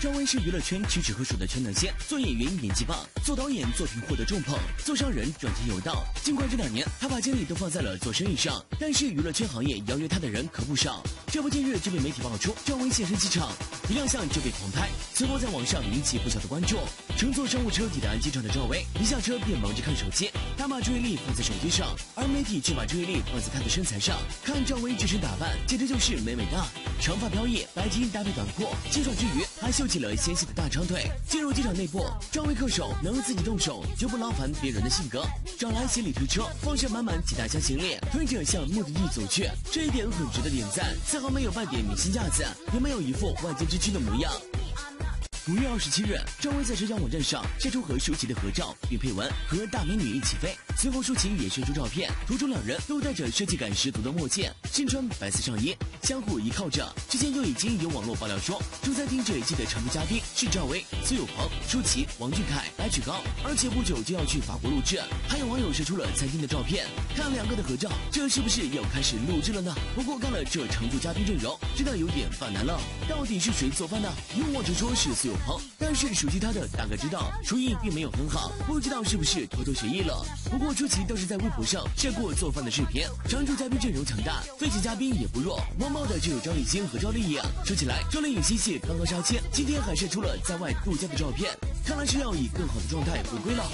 赵薇是娱乐圈屈指可数的全能线，做演员演技棒，做导演作品获得重捧，做商人赚钱有道。尽管这2年她把精力都放在了做生意上，但是娱乐圈行业邀约她的人可不少。这不近日就被媒体爆出，赵薇现身机场，一亮相就被狂拍，随后在网上引起不小的关注。乘坐商务车抵达机场的赵薇，一下车便忙着看手机，她把注意力放在手机上，而媒体却把注意力放在她的身材上。看赵薇这身打扮，简直就是美美的，长发飘逸，白巾搭配短裤，清爽之余还秀起了纤细的大长腿。进入机场内部，赵薇恪守能自己动手就不劳烦别人的性格，找来行李推车，放上满满几大箱行李，推着向目的地走去。这一点很值得点赞，丝毫没有半点明星架子，也没有一副万箭之躯的模样。5月27日，赵薇在社交网站上晒出和舒淇的合照，并配文“和大美女一起飞”。随后舒淇也晒出照片，图中2人都戴着设计感十足的墨镜，身穿白色上衣，相互依靠着。之前就已经有网络爆料说，主餐厅这一季的常驻嘉宾是赵薇、苏有朋、舒淇、王俊凯、白举纲，而且不久就要去法国录制。还有网友晒出了餐厅的照片，看2个的合照，这是不是要开始录制了呢？不过看了这常驻嘉宾阵容，真的有点犯难了。到底是谁做饭呢？有网者说是苏有朋，但是熟悉他的大概知道厨艺并没有很好，不知道是不是偷偷学艺了。不过舒淇倒是在微博上晒过做饭的视频，常驻嘉宾阵容强大，飞行嘉宾也不弱，猫猫的就有张艺兴和赵丽颖。说起来，赵丽颖新戏刚刚杀青，今天还晒出了在外度假的照片，看来是要以更好的状态回归了。